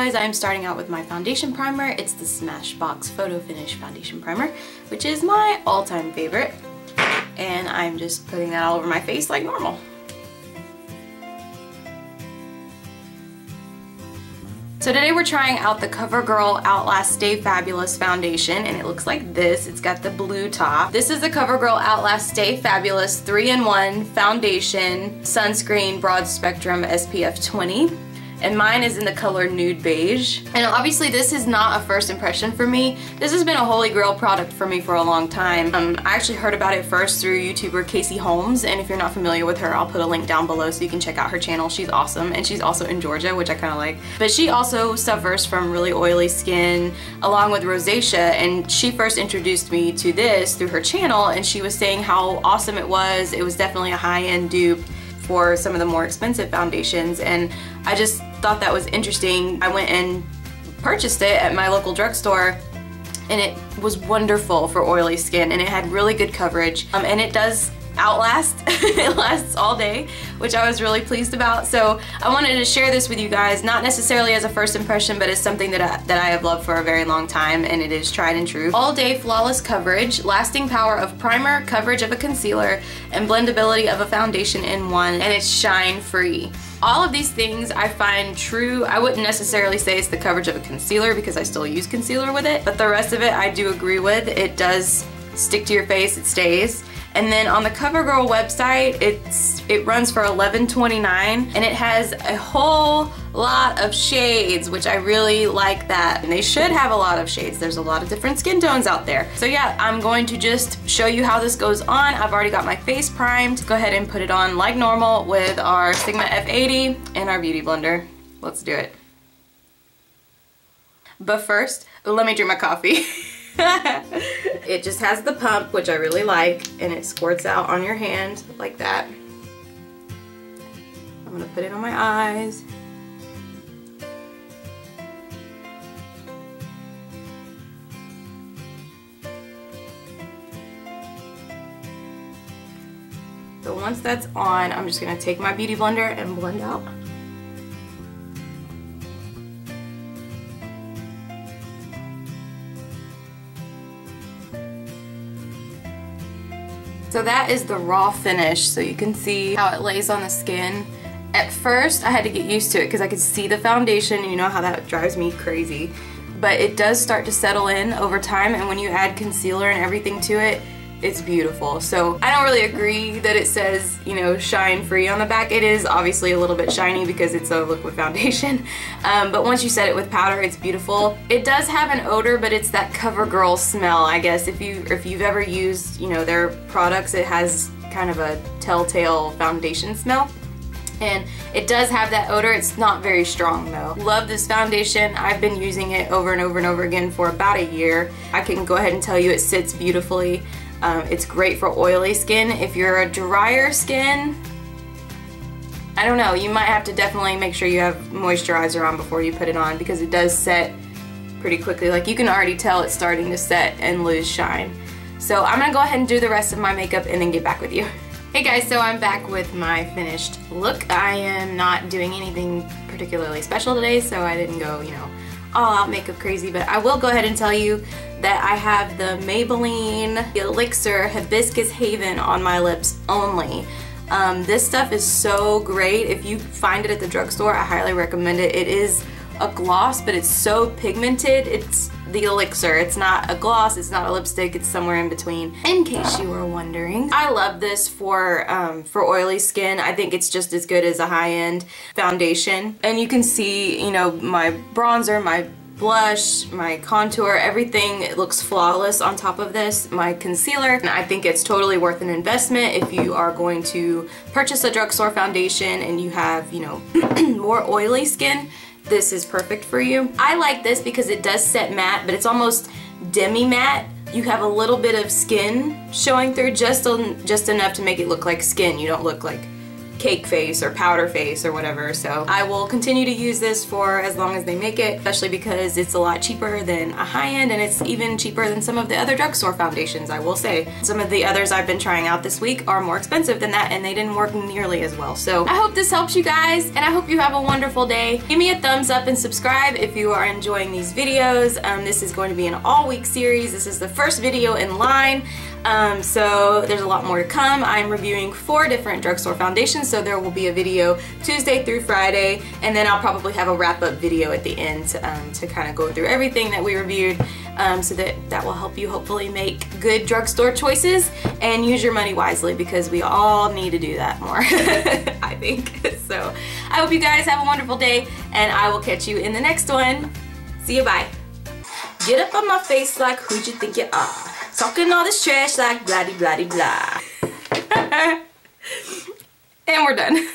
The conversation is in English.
guys, I'm starting out with my foundation primer. It's the Smashbox Photo Finish Foundation Primer, which is my all-time favorite. And I'm just putting that all over my face like normal. So today we're trying out the CoverGirl Outlast Stay Fabulous Foundation, and it looks like this. It's got the blue top. This is the CoverGirl Outlast Stay Fabulous 3-in-1 Foundation Sunscreen Broad Spectrum SPF 20. And mine is in the color Nude Beige. And obviously this is not a first impression for me. This has been a holy grail product for me for a long time. I actually heard about it first through YouTuber Casey Holmes, and if you're not familiar with her, I'll put a link down below so you can check out her channel. She's awesome, and she's also in Georgia, which I kind of like. But she also suffers from really oily skin along with rosacea, and she first introduced me to this through her channel, and she was saying how awesome it was. It was definitely a high-end dupe for some of the more expensive foundations, and I just thought that was interesting. I went and purchased it at my local drugstore, and it was wonderful for oily skin, and it had really good coverage, and it does outlast. It lasts all day, which I was really pleased about. So I wanted to share this with you guys, not necessarily as a first impression, but as something that I have loved for a very long time, and it is tried and true. All day flawless coverage, lasting power of primer, coverage of a concealer, and blendability of a foundation in one, and it's shine free. All of these things I find true. I wouldn't necessarily say it's the coverage of a concealer because I still use concealer with it, but the rest of it I do agree with. It does stick to your face, it stays. And then on the CoverGirl website, it runs for $11.29, and it has a whole lot of shades, which I really like that. And they should have a lot of shades. There's a lot of different skin tones out there. So yeah, I'm going to just show you how this goes on. I've already got my face primed. Go ahead and put it on like normal with our Sigma F80 and our Beauty Blender. Let's do it. But first, let me drink my coffee. It just has the pump, which I really like, and it squirts out on your hand like that. I'm gonna put it on my eyes. So once that's on, I'm just gonna take my Beauty Blender and blend out. So that is the raw finish, so you can see how it lays on the skin. At first I had to get used to it because I could see the foundation, and you know how that drives me crazy. But it does start to settle in over time, and when you add concealer and everything to it, it's beautiful. So I don't really agree that it says, you know, shine free on the back. It is obviously a little bit shiny because it's a liquid foundation, but once you set it with powder, it's beautiful. It does have an odor, but it's that CoverGirl smell, I guess. If you've ever used, you know, their products, it has kind of a telltale foundation smell. And it does have that odor. It's not very strong though. Love this foundation. I've been using it over and over and over again for about a year. I can go ahead and tell you it sits beautifully. It's great for oily skin. If you're a drier skin, I don't know, you might have to definitely make sure you have moisturizer on before you put it on, because it does set pretty quickly. Like, you can already tell it's starting to set and lose shine. So I'm gonna go ahead and do the rest of my makeup and then get back with you. Hey guys, so I'm back with my finished look. I am not doing anything particularly special today, so I didn't go, you know, all out makeup crazy, but I will go ahead and tell you that I have the Maybelline Elixir Hibiscus Haven on my lips only. This stuff is so great. If you find it at the drugstore, I highly recommend it. It is a gloss, but it's so pigmented. It's the Elixir. It's not a gloss, it's not a lipstick, it's somewhere in between, in case you were wondering. I love this for oily skin. I think it's just as good as a high-end foundation. And you can see, you know, my bronzer, my blush, my contour, everything, it looks flawless on top of this. My concealer, and I think it's totally worth an investment if you are going to purchase a drugstore foundation and you have, you know, more oily skin. This is perfect for you. I like this because it does set matte, but it's almost demi-matte. You have a little bit of skin showing through, just enough to make it look like skin. You don't look like cake face or powder face or whatever. So I will continue to use this for as long as they make it, especially because it's a lot cheaper than a high-end, and it's even cheaper than some of the other drugstore foundations, I will say. Some of the others I've been trying out this week are more expensive than that, and they didn't work nearly as well. So I hope this helps you guys, and I hope you have a wonderful day. Give me a thumbs up and subscribe if you are enjoying these videos. This is going to be an all-week series. This is the first video in line. So there's a lot more to come. I'm reviewing 4 different drugstore foundations, so there will be a video Tuesday through Friday, and then I'll probably have a wrap-up video at the end to kind of go through everything that we reviewed, so that will help you hopefully make good drugstore choices and use your money wisely, because we all need to do that more, I think. So I hope you guys have a wonderful day, and I will catch you in the next one. See you, bye. Get up on my face like who'd you think you are? Talking all this trash like blah-de-blah-de-blah. And we're done.